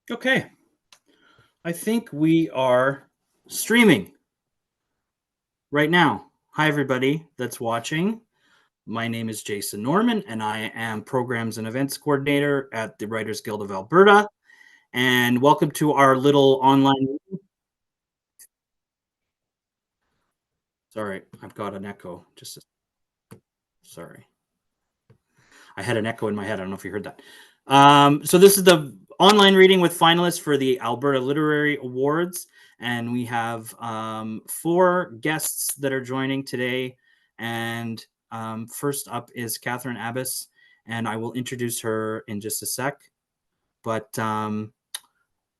Okay, I think we are streaming right now. Hi, everybody that's watching. My name is Jason Norman, and I am Programs and Events Coordinator at the Writers Guild of Alberta. And welcome to our little online. Sorry, I've got an echo. Sorry. I had an echo in my head. I don't know if you heard that. So this is the online reading with finalists for the Alberta Literary Awards, and we have four guests that are joining today. And first up is Catherine Abbas, and I will introduce her in just a sec. But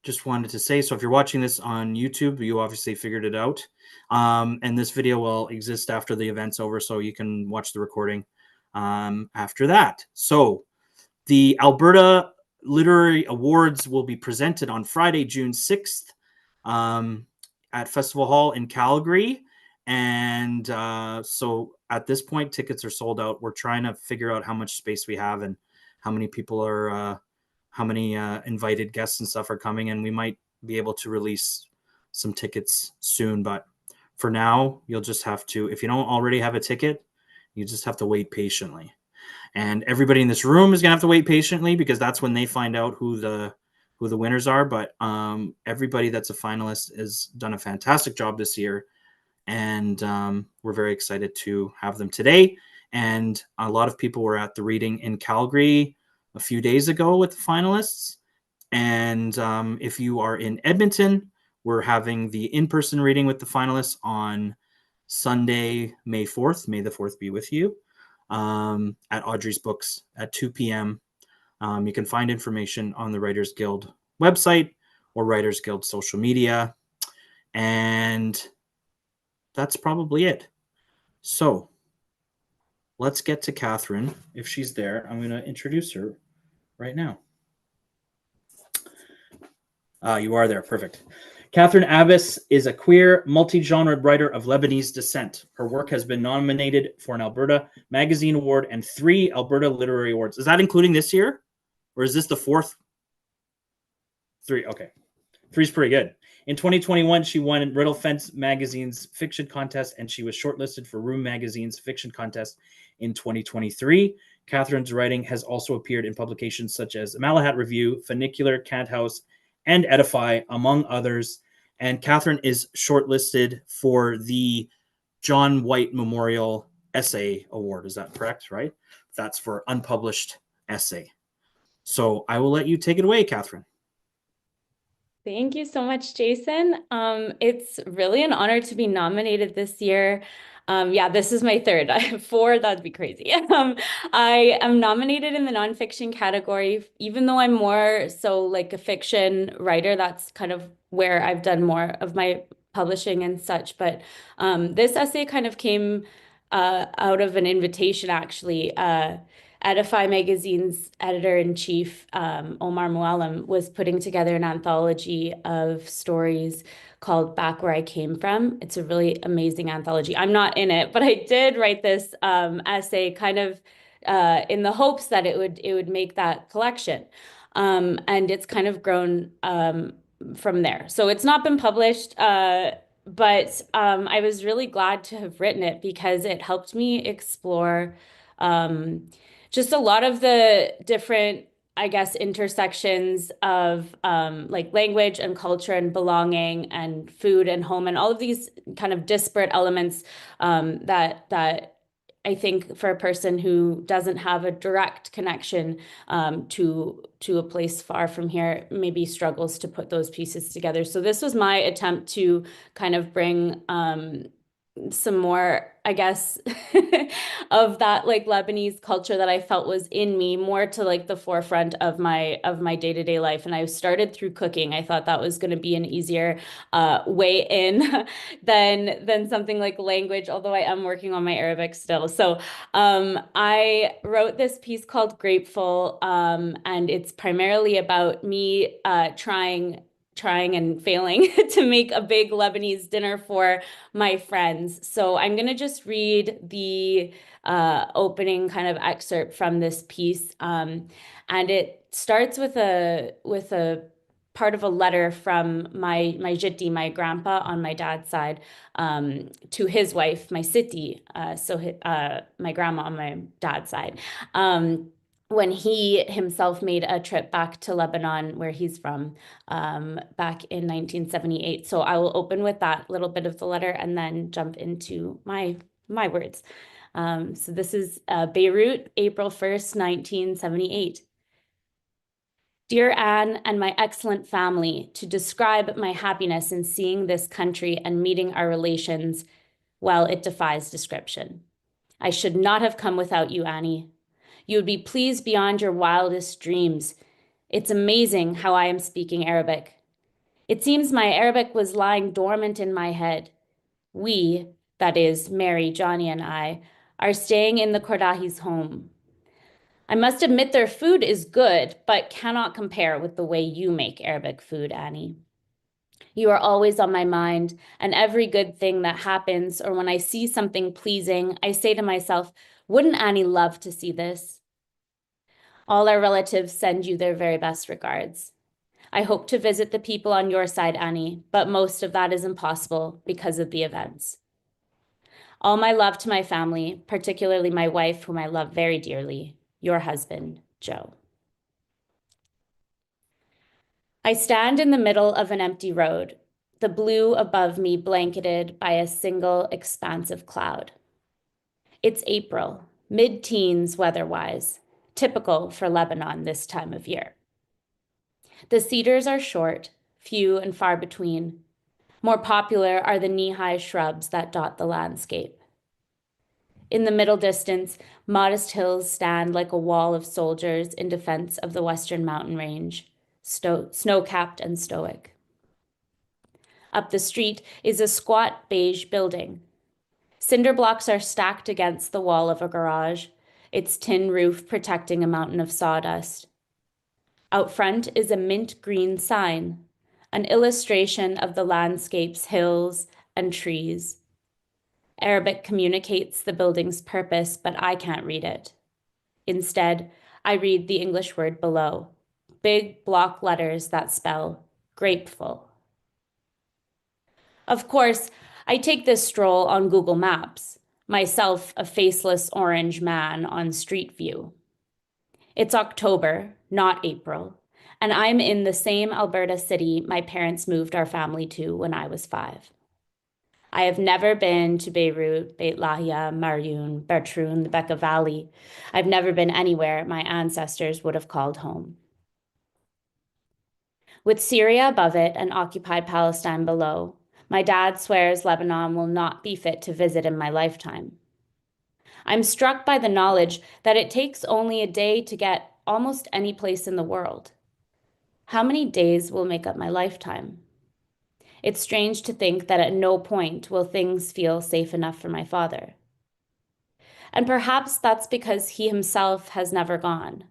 just wanted to say, so if you're watching this on YouTube, you obviously figured it out. And this video will exist after the event's over, so you can watch the recording after that. So the Alberta Literary Awards will be presented on Friday, June 6th at Festival Hall in Calgary. And so at this point, tickets are sold out. We're trying to figure out how much space we have and how many people are, how many invited guests and stuff are coming. And we might be able to release some tickets soon. But for now, you'll just have to, if you don't already have a ticket, you just have to wait patiently. And everybody in this room is gonna have to wait patiently because that's when they find out who the winners are. But everybody that's a finalist has done a fantastic job this year, and we're very excited to have them today. And a lot of people were at the reading in Calgary a few days ago with the finalists. And if you are in Edmonton, we're having the in-person reading with the finalists on Sunday, May 4th. May the 4th be with you. At Audrey's Books at 2 p.m. You can find information on the Writers Guild website or Writers Guild social media. And that's probably it. So let's get to Catherine. If she's there, I'm going to introduce her right now. You are there. Perfect. Catherine Abbas is a queer, multi-genre writer of Lebanese descent. Her work has been nominated for an Alberta Magazine Award and 3 Alberta Literary Awards. Is that including this year? Or is this the 4th? 3, okay. 3's pretty good. In 2021, she won Riddle Fence Magazine's fiction contest, and she was shortlisted for Room Magazine's fiction contest in 2023. Catherine's writing has also appeared in publications such as Malahat Review, Funicular, Cant House, and Edify, among others. And Catherine is shortlisted for the John White Memorial Essay Award. Is that correct, right? That's for unpublished essay. So I will let you take it away, Catherine. Thank you so much, Jason. It's really an honor to be nominated this year. Yeah, this is my third. I have 4, that'd be crazy. I am nominated in the nonfiction category, even though I'm more so like a fiction writer. That's kind of where I've done more of my publishing and such. But this essay kind of came out of an invitation, actually. Edify magazine's editor-in-chief, Omar Muallim, was putting together an anthology of stories called Back Where I Came From. It's a really amazing anthology. I'm not in it, but I did write this essay kind of in the hopes that it would make that collection. And it's kind of grown from there. So it's not been published, but I was really glad to have written it because it helped me explore just a lot of the different, I guess, intersections of like language and culture and belonging and food and home and all of these kind of disparate elements that I think for a person who doesn't have a direct connection to a place far from here, maybe struggles to put those pieces together. So this was my attempt to kind of bring some more, I guess, of that like Lebanese culture that I felt was in me more to like the forefront of my day-to-day life. And I started through cooking. I thought that was going to be an easier way in than something like language, although I am working on my Arabic still. So I wrote this piece called Grateful, and it's primarily about me trying and failing to make a big Lebanese dinner for my friends. So I'm going to just read the opening kind of excerpt from this piece. And it starts with a part of a letter from my Jiti, my grandpa on my dad's side, to his wife, my Siti, my grandma on my dad's side, when he himself made a trip back to Lebanon, where he's from, back in 1978. So I will open with that little bit of the letter and then jump into my words. So this is Beirut, April 1st, 1978. Dear Anne and my excellent family, to describe my happiness in seeing this country and meeting our relations, well, it defies description. I should not have come without you, Annie. You would be pleased beyond your wildest dreams. It's amazing how I am speaking Arabic. It seems my Arabic was lying dormant in my head. We, that is, Mary, Johnny, and I, are staying in the Kordahi's home. I must admit their food is good, but cannot compare with the way you make Arabic food, Annie. You are always on my mind, and every good thing that happens, or when I see something pleasing, I say to myself, wouldn't Annie love to see this? All our relatives send you their very best regards. I hope to visit the people on your side, Annie, but most of that is impossible because of the events. All my love to my family, particularly my wife, whom I love very dearly, your husband, Joe. I stand in the middle of an empty road, the blue above me blanketed by a single expansive cloud. It's April, mid-teens weather-wise, typical for Lebanon this time of year. The cedars are short, few and far between. More popular are the knee-high shrubs that dot the landscape. In the middle distance, modest hills stand like a wall of soldiers in defense of the western mountain range, snow-capped and stoic. Up the street is a squat beige building. Cinder blocks are stacked against the wall of a garage, its tin roof protecting a mountain of sawdust. Out front is a mint green sign, an illustration of the landscape's hills and trees. Arabic communicates the building's purpose, but I can't read it. Instead, I read the English word below, big block letters that spell grapeful. Of course, I take this stroll on Google Maps, myself a faceless orange man on Street View. It's October, not April, and I'm in the same Alberta city my parents moved our family to when I was 5. I have never been to Beirut, Beit Lahia, Marioun, Bertroun, the Bekaa Valley. I've never been anywhere my ancestors would have called home. With Syria above it and occupied Palestine below, my dad swears Lebanon will not be fit to visit in my lifetime. I'm struck by the knowledge that it takes only a day to get almost any place in the world. How many days will make up my lifetime? It's strange to think that at no point will things feel safe enough for my father. And perhaps that's because he himself has never gone.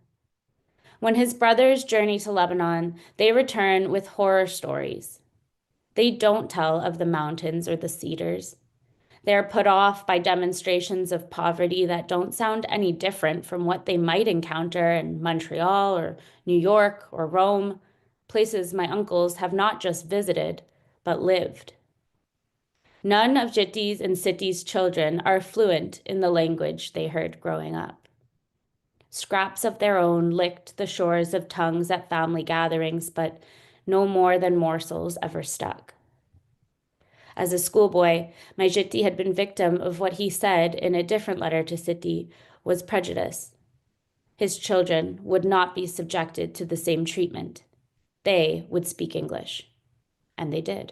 When his brothers journey to Lebanon, they return with horror stories. They don't tell of the mountains or the cedars. They are put off by demonstrations of poverty that don't sound any different from what they might encounter in Montreal or New York or Rome, places my uncles have not just visited, but lived. None of Jiti's and Siti's children are fluent in the language they heard growing up. Scraps of their own licked the shores of tongues at family gatherings, but no more than morsels ever stuck. As a schoolboy, my Jiti had been victim of what he said in a different letter to Siti was prejudice. His children would not be subjected to the same treatment. They would speak English. And they did.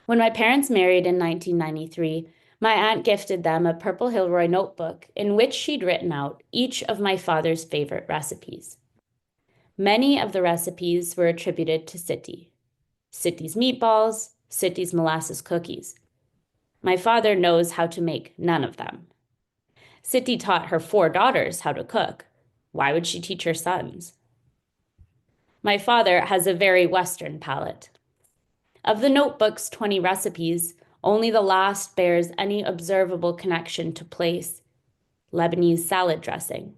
When my parents married in 1993, my aunt gifted them a Purple Hilroy notebook in which she'd written out each of my father's favorite recipes. Many of the recipes were attributed to Siti. Siti's meatballs, Siti's molasses cookies. My father knows how to make none of them. Siti taught her 4 daughters how to cook. Why would she teach her sons? My father has a very Western palate. Of the notebook's 20 recipes, only the last bears any observable connection to place: Lebanese salad dressing.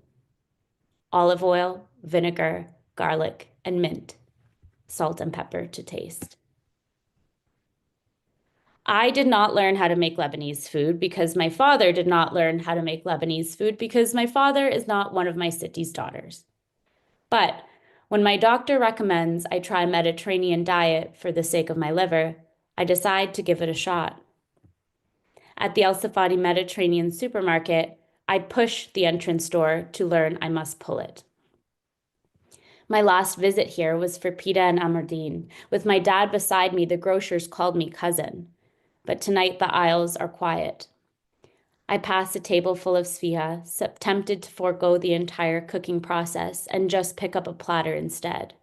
Olive oil, vinegar, garlic, and mint, salt and pepper to taste. I did not learn how to make Lebanese food because my father did not learn how to make Lebanese food because my father is not one of my city's daughters. But when my doctor recommends I try a Mediterranean diet for the sake of my liver, I decide to give it a shot. At the El Safadi Mediterranean supermarket, I push the entrance door to learn I must pull it. My last visit here was for pita and amardine. With my dad beside me, the grocers called me cousin. But tonight the aisles are quiet. I pass a table full of sfiha, tempted to forego the entire cooking process and just pick up a platter instead.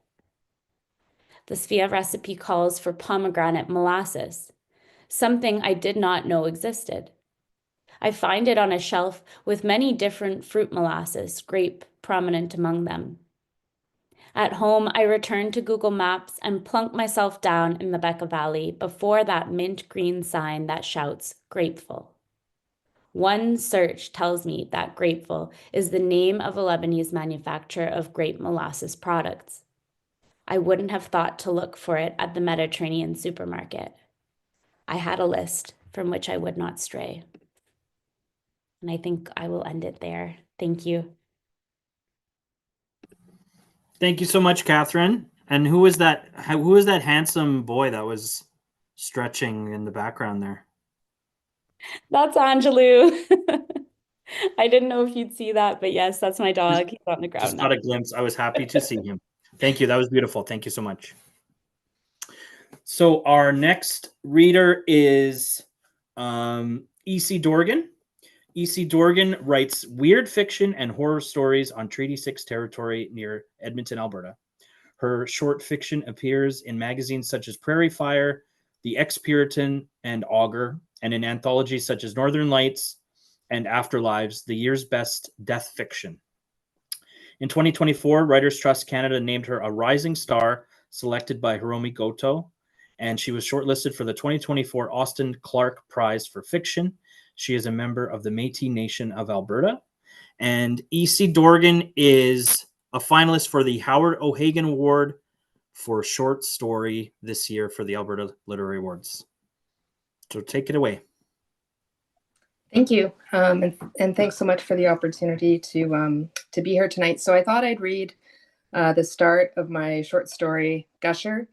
The sfiha recipe calls for pomegranate molasses, something I did not know existed. I find it on a shelf with many different fruit molasses, grape prominent among them. At home, I return to Google Maps and plunk myself down in the Bekaa Valley before that mint green sign that shouts, Grateful. One search tells me that Grateful is the name of a Lebanese manufacturer of grape molasses products. I wouldn't have thought to look for it at the Mediterranean supermarket. I had a list from which I would not stray. And I think I will end it there. Thank you. Thank you so much, Catherine. And who was that? Who was that handsome boy that was stretching in the background there? That's Angelou. I didn't know if you'd see that, but yes, that's my dog. He's on the ground Just now. got a glimpse. I was happy to see him. Thank you. That was beautiful. Thank you so much. So our next reader is E.C. Dorgan. E.C. Dorgan writes weird fiction and horror stories on Treaty 6 territory near Edmonton, Alberta. Her short fiction appears in magazines such as Prairie Fire, The Ex-Puritan, and Augur, and in anthologies such as Northern Lights and Afterlives, the year's best death fiction. In 2024, Writers Trust Canada named her a Rising Star, selected by Hiromi Goto, and she was shortlisted for the 2024 Austin Clarke Prize for Fiction. She is a member of the Métis Nation of Alberta. And E.C. Dorgan is a finalist for the Howard O'Hagan Award for short story this year for the Alberta Literary Awards. So take it away. Thank you, and thanks so much for the opportunity to be here tonight. So I thought I'd read the start of my short story, Gusher,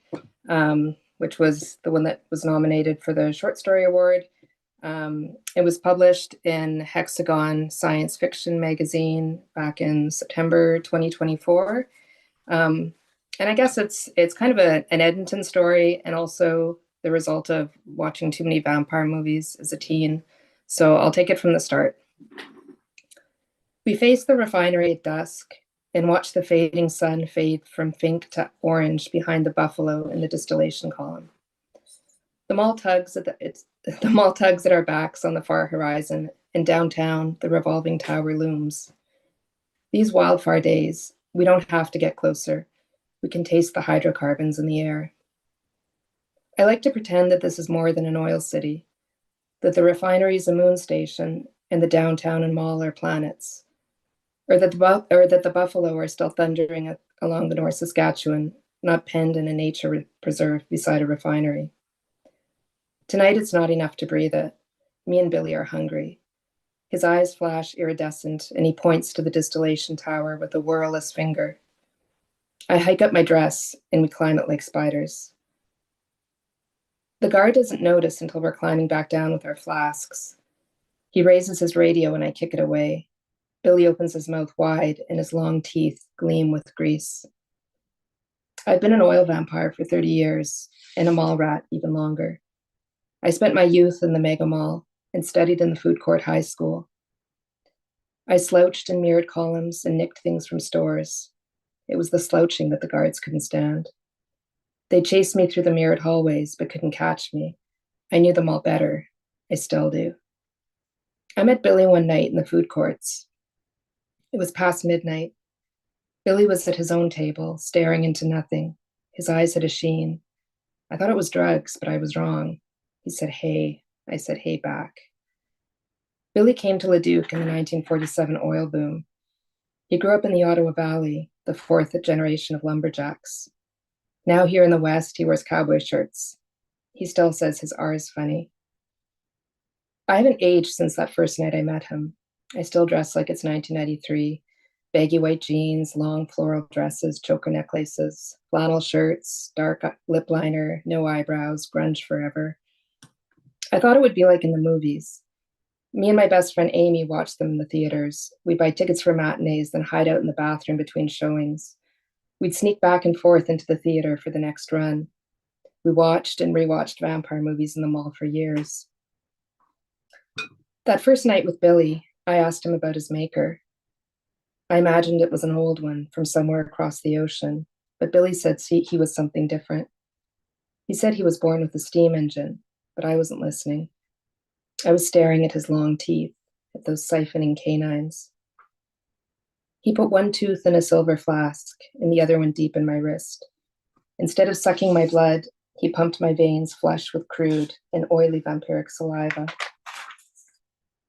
which was the one that was nominated for the Short Story Award. It was published in Hexagon Science Fiction magazine back in September 2024. And I guess it's kind of an Edmonton story, and also the result of watching too many vampire movies as a teen. So I'll take it from the start. We face the refinery at dusk and watch the fading sun fade from pink to orange behind the buffalo in the distillation column. The mall tugs at our backs on the far horizon, and downtown the revolving tower looms. These wildfire days, we don't have to get closer. We can taste the hydrocarbons in the air. I like to pretend that this is more than an oil city, that the refinery is a moon station and the downtown and mall are planets, or that the buffalo are still thundering along the North Saskatchewan, not penned in a nature preserve beside a refinery. Tonight it's not enough to breathe it. Me and Billy are hungry. His eyes flash iridescent, and he points to the distillation tower with a whirlless finger. I hike up my dress, and we climb it like spiders. The guard doesn't notice until we're climbing back down with our flasks. He raises his radio, and I kick it away. Billy opens his mouth wide, and his long teeth gleam with grease. I've been an oil vampire for 30 years, and a mall rat even longer. I spent my youth in the mega mall and studied in the food court high school. I slouched in mirrored columns and nicked things from stores. It was the slouching that the guards couldn't stand. They chased me through the mirrored hallways, but couldn't catch me. I knew them all better. I still do. I met Billy one night in the food courts. It was past midnight. Billy was at his own table, staring into nothing. His eyes had a sheen. I thought it was drugs, but I was wrong. He said, "Hey." I said, "Hey," back. Billy came to Leduc in the 1947 oil boom. He grew up in the Ottawa Valley, the fourth generation of lumberjacks. Now here in the West, he wears cowboy shirts. He still says his R is funny. I haven't aged since that first night I met him. I still dress like it's 1993. Baggy white jeans, long floral dresses, choker necklaces, flannel shirts, dark lip liner, no eyebrows, grunge forever. I thought it would be like in the movies. Me and my best friend Amy watched them in the theaters. We'd buy tickets for matinees, then hide out in the bathroom between showings. We'd sneak back and forth into the theater for the next run. We watched and rewatched vampire movies in the mall for years. That first night with Billy, I asked him about his maker. I imagined it was an old one from somewhere across the ocean, but Billy said he was something different. He said he was born with a steam engine, but I wasn't listening. I was staring at his long teeth, at those siphoning canines. He put one tooth in a silver flask and the other one deep in my wrist. Instead of sucking my blood, he pumped my veins flush with crude and oily vampiric saliva.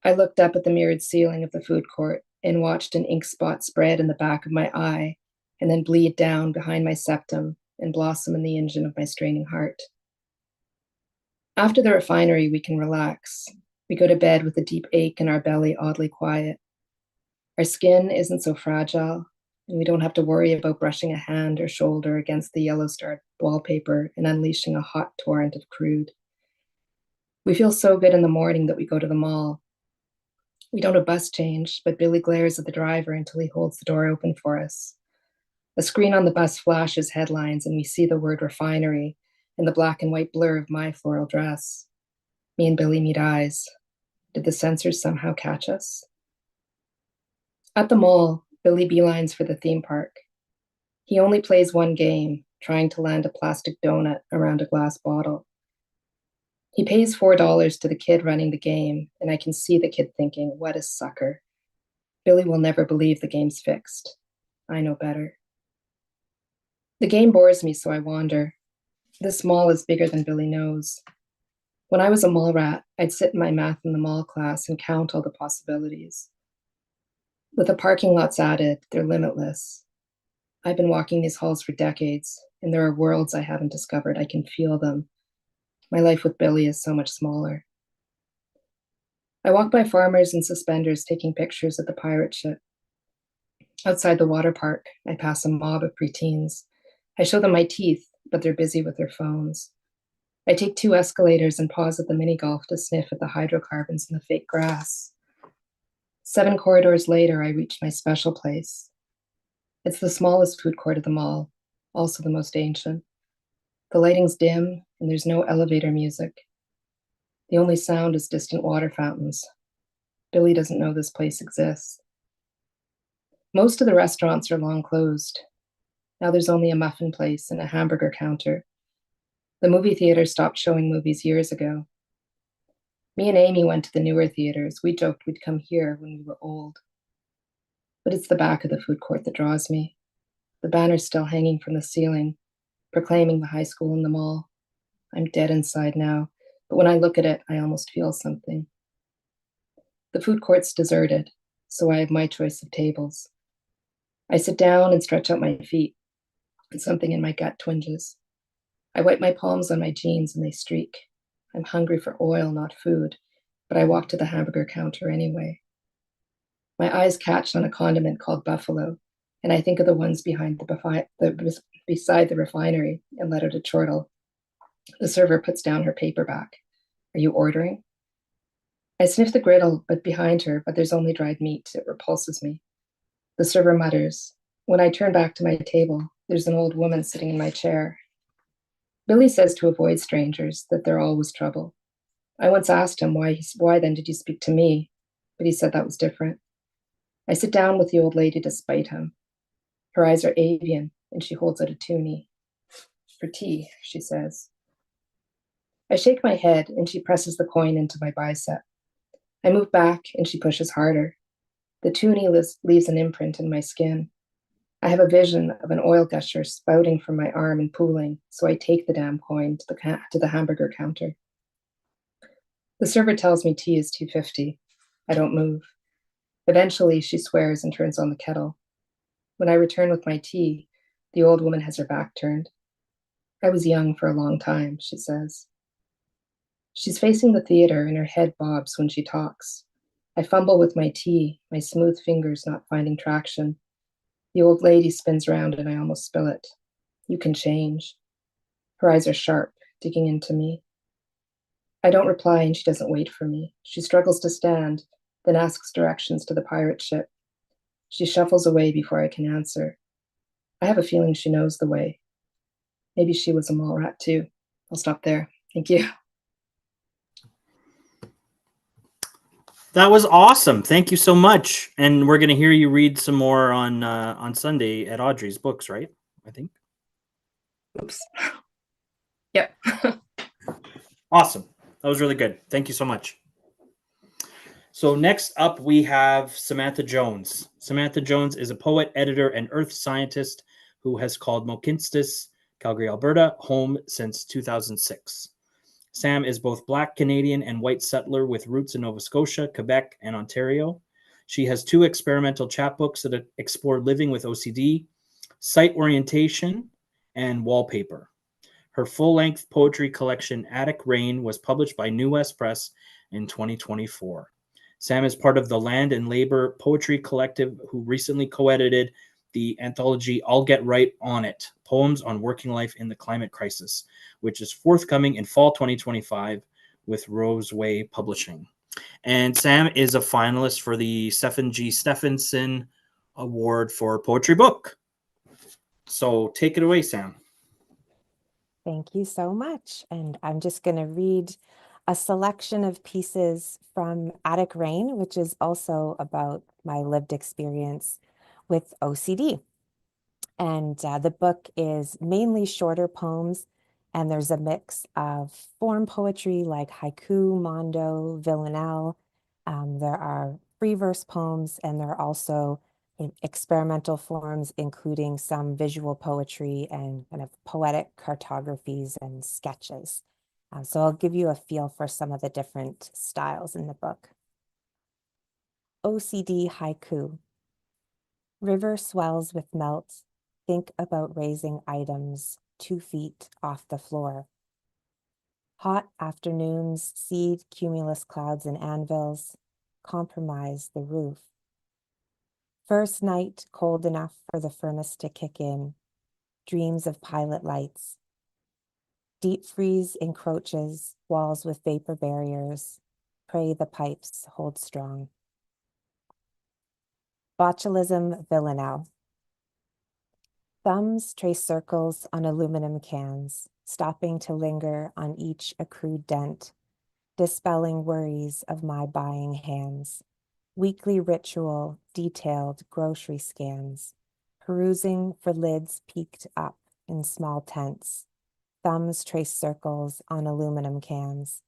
I looked up at the mirrored ceiling of the food court and watched an ink spot spread in the back of my eye and then bleed down behind my septum and blossom in the engine of my straining heart. After the refinery, we can relax. We go to bed with a deep ache in our belly, oddly quiet. Our skin isn't so fragile, and we don't have to worry about brushing a hand or shoulder against the yellow-starred wallpaper and unleashing a hot torrent of crude. We feel so good in the morning that we go to the mall. We don't have bus change, but Billy glares at the driver until he holds the door open for us. A screen on the bus flashes headlines, and we see the word refinery in the black and white blur of my floral dress. Me and Billy meet eyes. Did the censors somehow catch us? At the mall, Billy beelines for the theme park. He only plays one game, trying to land a plastic donut around a glass bottle. He pays $4 to the kid running the game, and I can see the kid thinking, what a sucker. Billy will never believe the game's fixed. I know better. The game bores me, so I wander. This mall is bigger than Billy knows. When I was a mall rat, I'd sit in my math in the mall class and count all the possibilities. With the parking lots added, they're limitless. I've been walking these halls for decades, and there are worlds I haven't discovered. I can feel them. My life with Billy is so much smaller. I walk by farmers in suspenders taking pictures at the pirate ship. Outside the water park, I pass a mob of preteens. I show them my teeth, but they're busy with their phones. I take 2 escalators and pause at the mini golf to sniff at the hydrocarbons in the fake grass. 7 corridors later, I reach my special place. It's the smallest food court of them all, also the most ancient. The lighting's dim, and there's no elevator music. The only sound is distant water fountains. Billy doesn't know this place exists. Most of the restaurants are long closed. Now there's only a muffin place and a hamburger counter. The movie theater stopped showing movies years ago. Me and Amy went to the newer theaters. We joked we'd come here when we were old. But it's the back of the food court that draws me. The banner's still hanging from the ceiling, proclaiming the high school in the mall. I'm dead inside now, but when I look at it, I almost feel something. The food court's deserted, so I have my choice of tables. I sit down and stretch out my feet, and something in my gut twinges. I wipe my palms on my jeans and they streak. I'm hungry for oil, not food, but I walk to the hamburger counter anyway. My eyes catch on a condiment called buffalo, and I think of the ones beside the refinery and let out a chortle. The server puts down her paperback. Are you ordering? I sniff the griddle, but behind her, but there's only dried meat. It repulses me. The server mutters. When I turn back to my table, there's an old woman sitting in my chair. Billy says to avoid strangers that they're always trouble. I once asked him why then did you speak to me, but he said that was different. I sit down with the old lady to spite him. Her eyes are avian, and she holds out a toonie. For tea, she says. I shake my head, and she presses the coin into my bicep. I move back, and she pushes harder. The toonie leaves an imprint in my skin. I have a vision of an oil gusher spouting from my arm and pooling, so I take the damn coin to the hamburger counter. The server tells me tea is $2.50. I don't move. Eventually, she swears and turns on the kettle. When I return with my tea, the old woman has her back turned. I was young for a long time, she says. She's facing the theater and her head bobs when she talks. I fumble with my tea, my smooth fingers not finding traction. The old lady spins round and I almost spill it. You can change. Her eyes are sharp, digging into me. I don't reply and she doesn't wait for me. She struggles to stand, then asks directions to the pirate ship. She shuffles away before I can answer. I have a feeling she knows the way. Maybe she was a mall rat too. I'll stop there. Thank you. That was awesome. Thank you so much. And we're going to hear you read some more on Sunday at Audrey's Books, right? I think. Oops. Yep. Awesome. That was really good. Thank you so much. So next up, we have Samantha Jones. Samantha Jones is a poet, editor, and earth scientist who has called Mohkinstsis, Calgary, Alberta, home since 2006. Sam is both Black Canadian and white settler with roots in Nova Scotia, Quebec, and Ontario. She has 2 experimental chapbooks that explore living with OCD, site orientation, and wallpaper. Her full-length poetry collection, Attic Rain, was published by New West Press in 2024. Sam is part of the Land and Labor Poetry Collective, who recently co-edited the anthology I'll Get Right on It, Poems on Working Life in the Climate Crisis, which is forthcoming in fall 2025 with Roseway Publishing. And Sam is a finalist for the Stephen G. Stephenson Award for Poetry Book. So take it away, Sam. Thank you so much. And I'm just going to read a selection of pieces from Attic Rain, which is also about my lived experience with OCD. And the book is mainly shorter poems, and there's a mix of form poetry like haiku, mondo, villanelle. There are free verse poems, and there are also experimental forms, including some visual poetry and kind of poetic cartographies and sketches. So I'll give you a feel for some of the different styles in the book. OCD haiku. River swells with melt. Think about raising items 2 feet off the floor. Hot afternoons seed cumulus clouds and anvils, compromise the roof. First night cold enough for the furnace to kick in, dreams of pilot lights. Deep freeze encroaches, walls with vapor barriers, pray the pipes hold strong. Botulism villanelle. Thumbs trace circles on aluminum cans, stopping to linger on each accrued dent, dispelling worries of my buying hands. Weekly ritual, detailed grocery scans, perusing for lids peaked up in small tents. Thumbs trace circles on aluminum cans.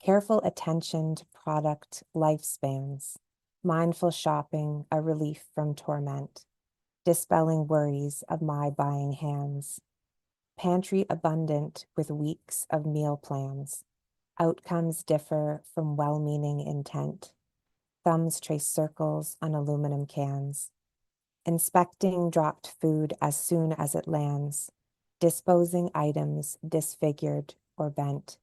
Careful attention to product lifespans. Mindful shopping, a relief from torment. Dispelling worries of my buying hands. Pantry abundant with weeks of meal plans. Outcomes differ from well-meaning intent. Thumbs trace circles on aluminum cans. Inspecting dropped food as soon as it lands. Disposing items disfigured or bent.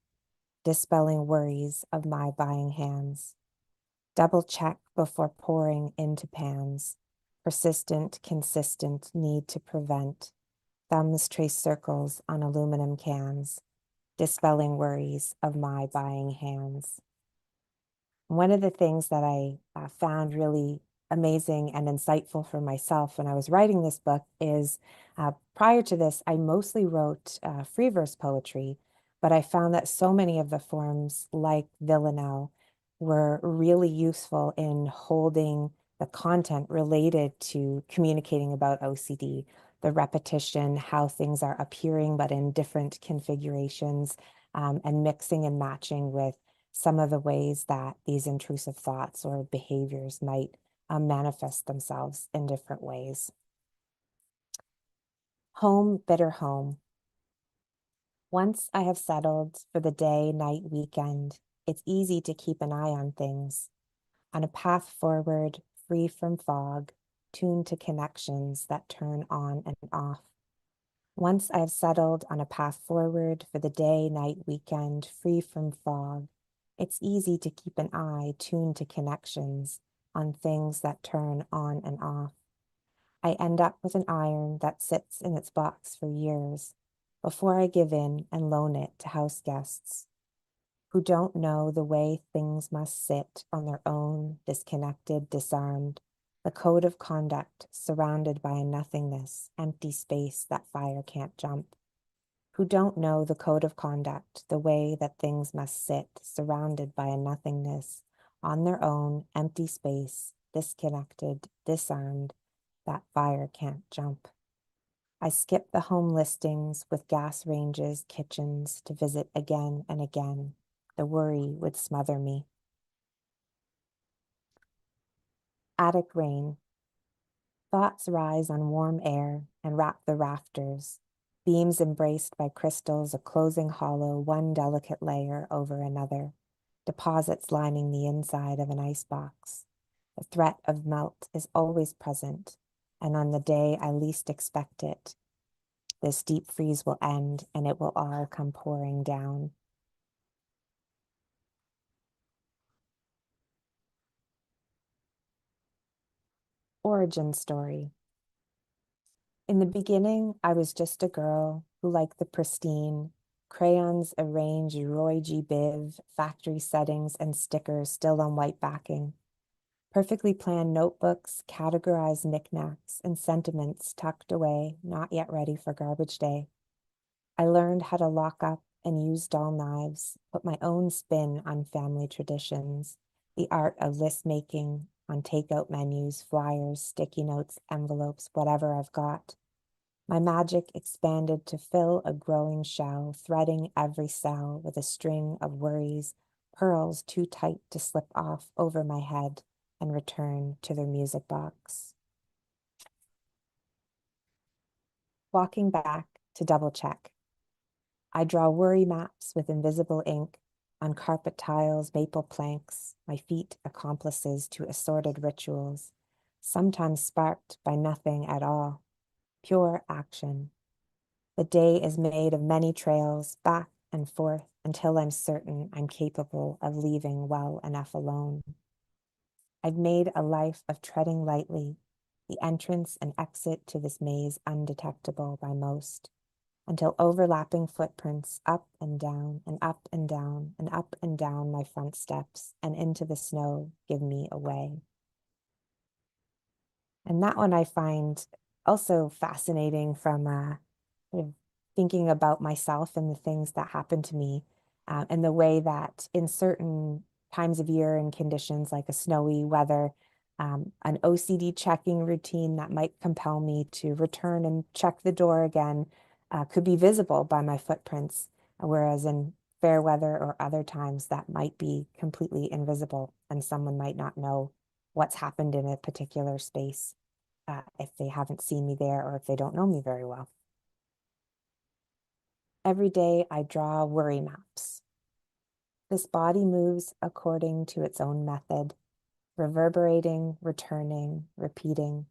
Dispelling worries of my buying hands. Double check before pouring into pans. Persistent, consistent need to prevent. Thumbs trace circles on aluminum cans. Dispelling worries of my buying hands. One of the things that I found really amazing and insightful for myself when I was writing this book is prior to this, I mostly wrote free verse poetry, but I found that so many of the forms like villanelle were really useful in holding the content related to communicating about OCD, the repetition, how things are appearing but in different configurations, and mixing and matching with some of the ways that these intrusive thoughts or behaviors might manifest themselves in different ways. Home, bitter home. Once I have settled for the day, night, weekend, it's easy to keep an eye on things, on a path forward, free from fog, tuned to connections that turn on and off. Once I've settled on a path forward for the day, night, weekend, free from fog, it's easy to keep an eye tuned to connections on things that turn on and off. I end up with an iron that sits in its box for years before I give in and loan it to house guests who don't know the way things must sit on their own, disconnected, disarmed, the code of conduct surrounded by a nothingness, empty space that fire can't jump, who don't know the code of conduct, the way that things must sit surrounded by a nothingness, on their own, empty space, disconnected, disarmed, that fire can't jump. I skip the home listings with gas ranges, kitchens to visit again and again. The worry would smother me. Attic rain. Thoughts rise on warm air and wrap the rafters, beams embraced by crystals, a closing hollow, one delicate layer over another, deposits lining the inside of an icebox. The threat of melt is always present, and on the day I least expect it, this deep freeze will end and it will all come pouring down. Origin story. In the beginning, I was just a girl who liked the pristine, crayons arranged Roy G. Biv, factory settings and stickers still on white backing. Perfectly planned notebooks, categorized knickknacks, and sentiments tucked away, not yet ready for garbage day. I learned how to lock up and use dull knives, put my own spin on family traditions, the art of list making on takeout menus, flyers, sticky notes, envelopes, whatever I've got. My magic expanded to fill a growing shell, threading every cell with a string of worries, pearls too tight to slip off over my head and return to their music box. Walking back to double check. I draw worry maps with invisible ink on carpet tiles, maple planks, my feet accomplices to assorted rituals, sometimes sparked by nothing at all, pure action. The day is made of many trails, back and forth, until I'm certain I'm capable of leaving well enough alone. I've made a life of treading lightly, the entrance and exit to this maze undetectable by most, until overlapping footprints up and down and up and down and up and down my front steps and into the snow give me away. And that one I find also fascinating from sort of thinking about myself and the things that happen to me, and the way that in certain times of year and conditions like a snowy weather, an OCD checking routine that might compel me to return and check the door again could be visible by my footprints, whereas in fair weather or other times that might be completely invisible and someone might not know what's happened in a particular space if they haven't seen me there or if they don't know me very well. Every day I draw worry maps. This body moves according to its own method, reverberating, returning, repeating,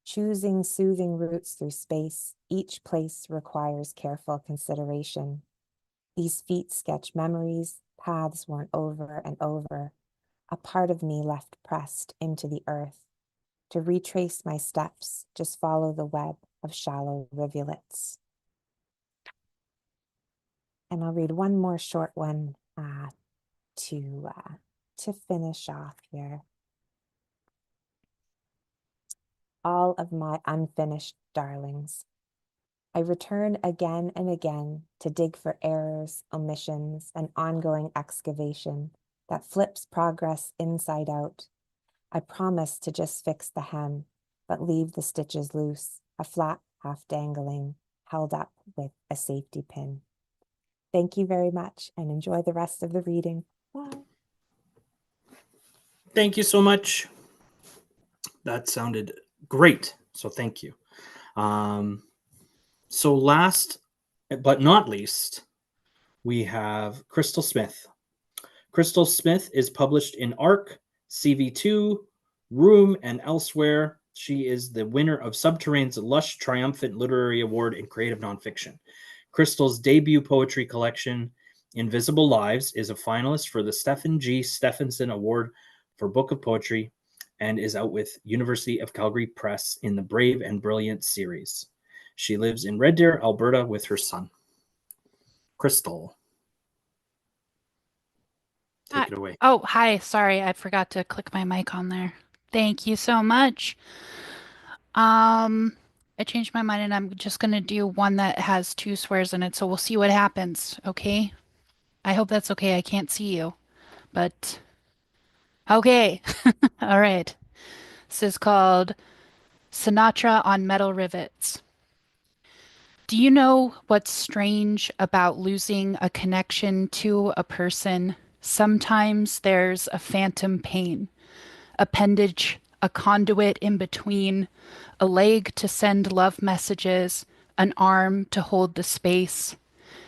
choosing soothing routes through space. Each place requires careful consideration. These feet sketch memories, paths worn over and over, a part of me left pressed into the earth. To retrace my steps, just follow the web of shallow rivulets. And I'll read one more short one to finish off here. All of my unfinished darlings. I return again and again to dig for errors, omissions, and ongoing excavation that flips progress inside out. I promise to just fix the hem, but leave the stitches loose, a flap half dangling, held up with a safety pin. Thank you very much and enjoy the rest of the reading. Bye. Thank you so much. That sounded great. So thank you. So last but not least, we have Crystal Smith. Crystal Smith is published in ARC, CV2, Room, and elsewhere. She is the winner of Subterrane's Lush Triumphant Literary Award in Creative Nonfiction. Crystal's debut poetry collection, Invisible Lives, is a finalist for the Stephen G. Stephenson Award for Book of Poetry and is out with University of Calgary Press in the Brave and Brilliant series. She lives in Red Deer, Alberta with her son. Crystal. Take it away. Oh, hi. Sorry, I forgot to click my mic on there. Thank you so much. I changed my mind and I'm just gonna do one that has 2 swears in it, so we'll see what happens, okay? I hope that's okay. I can't see you, but okay. All right. This is called Sinatra on Metal Rivets. Do you know what's strange about losing a connection to a person? Sometimes there's a phantom pain, appendage, a conduit in between, a leg to send love messages, an arm to hold the space,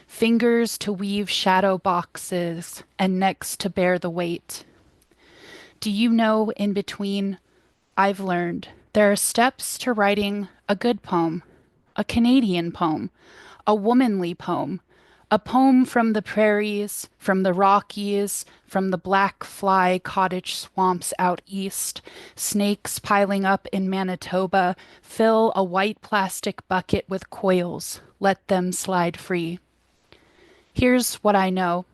fingers to weave shadow boxes, and necks to bear the weight. Do you know in between, I've learned there are steps to writing a good poem, a Canadian poem, a womanly poem, a poem from the prairies, from the Rockies, from the black fly cottage swamps out east, snakes piling up in Manitoba, fill a white plastic bucket with coils, let them slide free. Here's what I know.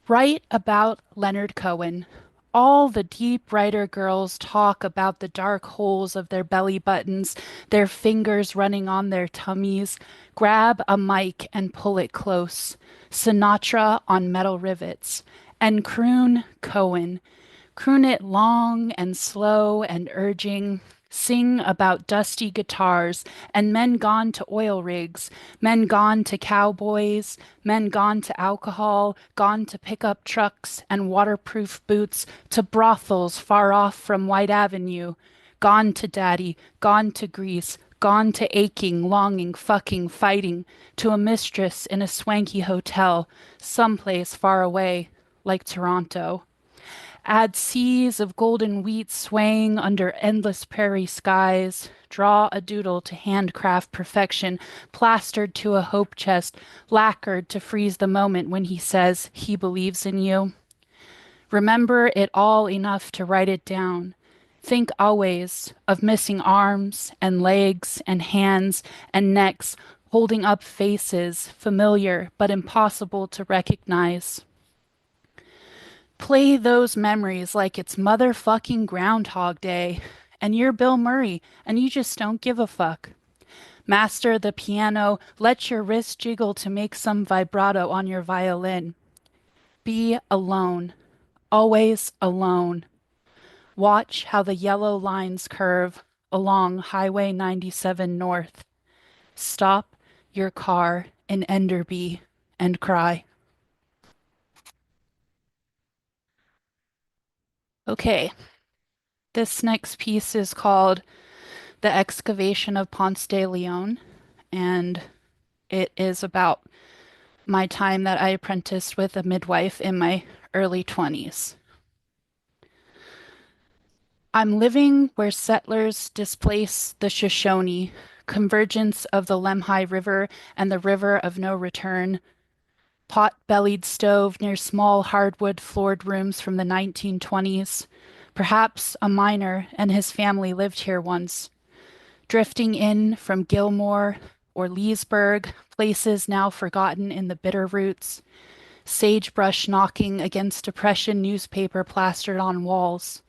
Write about Leonard Cohen. All the deep writer girls talk about the dark holes of their belly buttons, their fingers running on their tummies. Grab a mic and pull it close. Sinatra on metal rivets. And croon Cohen. Croon it long and slow and urging. Sing about dusty guitars and men gone to oil rigs, men gone to cowboys, men gone to alcohol, gone to pickup trucks and waterproof boots, to brothels far off from White Avenue, gone to daddy, gone to Greece, gone to aching, longing, fucking, fighting, to a mistress in a swanky hotel, someplace far away, like Toronto. Add seas of golden wheat swaying under endless prairie skies. Draw a doodle to handcraft perfection, plastered to a hope chest, lacquered to freeze the moment when he says he believes in you. Remember it all enough to write it down. Think always of missing arms and legs and hands and necks, holding up faces, familiar but impossible to recognize. Play those memories like it's motherfucking Groundhog Day, and you're Bill Murray, and you just don't give a fuck. Master the piano, let your wrist jiggle to make some vibrato on your violin. Be alone, always alone. Watch how the yellow lines curve along Highway 97 North. Stop your car in Enderby and cry. Okay, this next piece is called The Excavation of Ponce de Leon, and it is about my time that I apprenticed with a midwife in my early 20s. I'm living where settlers displace the Shoshone, convergence of the Lemhi River and the River of No Return, pot-bellied stove near small hardwood floored rooms from the 1920s. Perhaps a miner and his family lived here once. Drifting in from Gilmore or Leesburg, places now forgotten in the Bitterroots. Sagebrush knocking against Depression newspaper plastered on walls.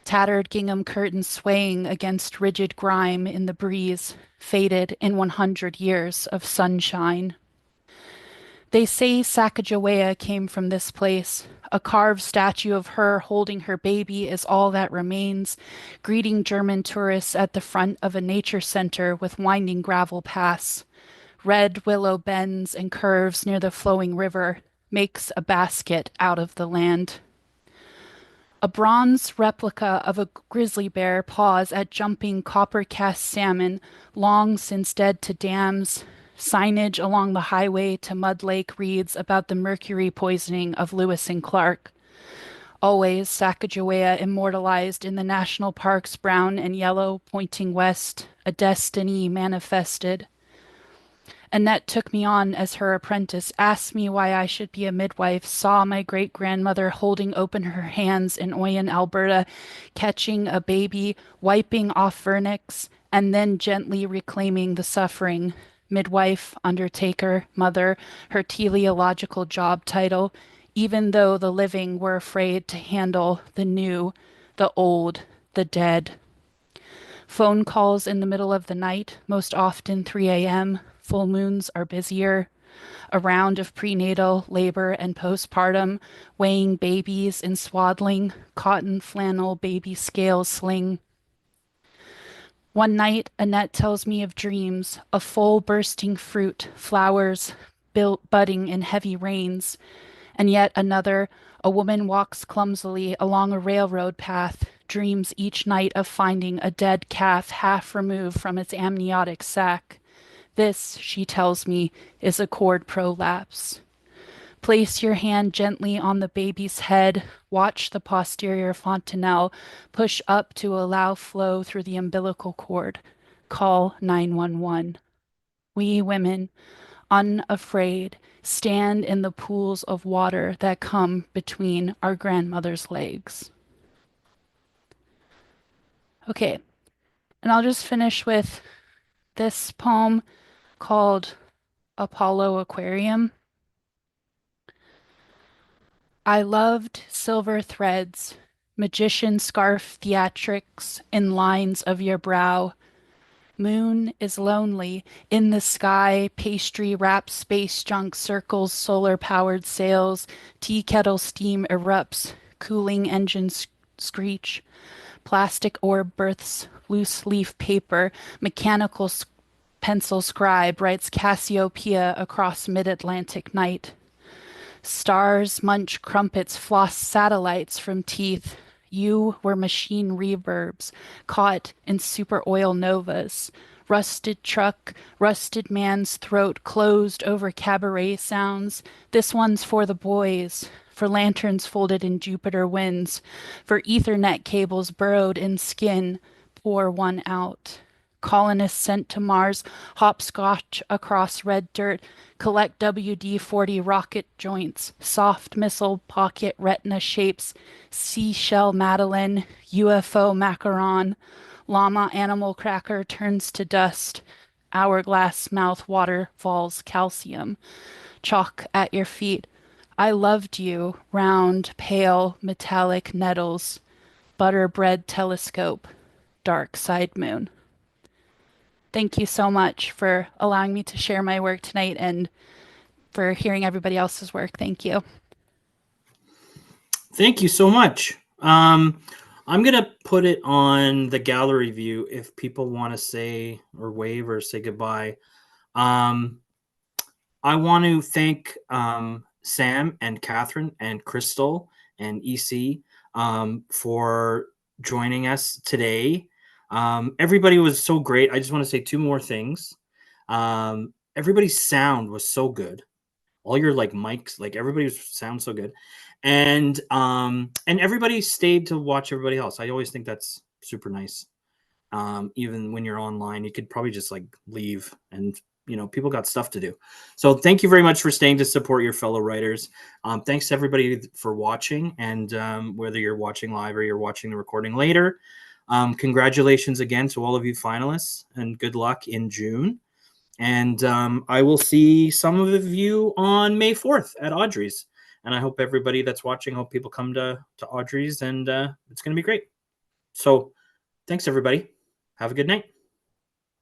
Tattered gingham curtains swaying against rigid grime in the breeze, faded in 100 years of sunshine. They say Sacagawea came from this place. A carved statue of her holding her baby is all that remains, greeting German tourists at the front of a nature center with winding gravel paths. Red willow bends and curves near the flowing river, makes a basket out of the land. A bronze replica of a grizzly bear paws at jumping copper-cast salmon, long since dead to dams. Signage along the highway to Mud Lake reads about the mercury poisoning of Lewis and Clark. Always Sacagawea immortalized in the national parks, brown and yellow, pointing west, a destiny manifested. Annette took me on as her apprentice, asked me why I should be a midwife, saw my great-grandmother holding open her hands in Oyen, Alberta, catching a baby, wiping off vernix, and then gently reclaiming the suffering. Midwife, undertaker, mother, her teleological job title, even though the living were afraid to handle the new, the old, the dead. Phone calls in the middle of the night, most often 3 a.m. Full moons are busier. A round of prenatal, labor, and postpartum, weighing babies in swaddling, cotton flannel baby scales sling. One night, Annette tells me of dreams, a full bursting fruit, flowers budding in heavy rains. And yet another, a woman walks clumsily along a railroad path, dreams each night of finding a dead calf half removed from its amniotic sac. This, she tells me, is a cord prolapse. Place your hand gently on the baby's head, watch the posterior fontanelle, push up to allow flow through the umbilical cord. Call 911. We women, unafraid, stand in the pools of water that come between our grandmother's legs. Okay, and I'll just finish with this poem called Apollo Aquarium. I loved silver threads, magician scarf theatrics in lines of your brow. Moon is lonely. In the sky, pastry wrapped space junk circles solar powered sails. Tea kettle steam erupts. Cooling engines screech. Plastic orb births loose leaf paper. Mechanical pencil scribe writes Cassiopeia across mid-Atlantic night. Stars munch crumpets, floss satellites from teeth. You were machine reverbs, caught in super oil novas. Rusted truck, rusted man's throat closed over cabaret sounds. This one's for the boys, for lanterns folded in Jupiter winds, for Ethernet cables burrowed in skin. Pour one out. Colonists sent to Mars, hopscotch across red dirt, collect WD-40 rocket joints, soft missile pocket retina shapes, seashell Madeline, UFO macaron, llama animal cracker turns to dust, hourglass mouth water falls calcium, chalk at your feet. I loved you, round, pale, metallic nettles, butter bread telescope, dark side moon. Thank you so much for allowing me to share my work tonight and for hearing everybody else's work. Thank you. Thank you so much. I'm going to put it on the gallery view if people want to say or wave or say goodbye. I want to thank Sam and Catherine and Crystal and EC for joining us today. Everybody was so great. I just want to say two more things. Everybody's sound was so good. All your like mics, like everybody's sound so good. And everybody stayed to watch everybody else. I always think that's super nice. Even when you're online, you could probably just like leave and people got stuff to do. So thank you very much for staying to support your fellow writers. Thanks to everybody for watching, and whether you're watching live or you're watching the recording later. Congratulations again to all of you finalists, and good luck in June. And I will see some of you on May 4th at Audrey's. And I hope everybody that's watching, hope people come to Audrey's, and it's going to be great. So thanks, everybody. Have a good night.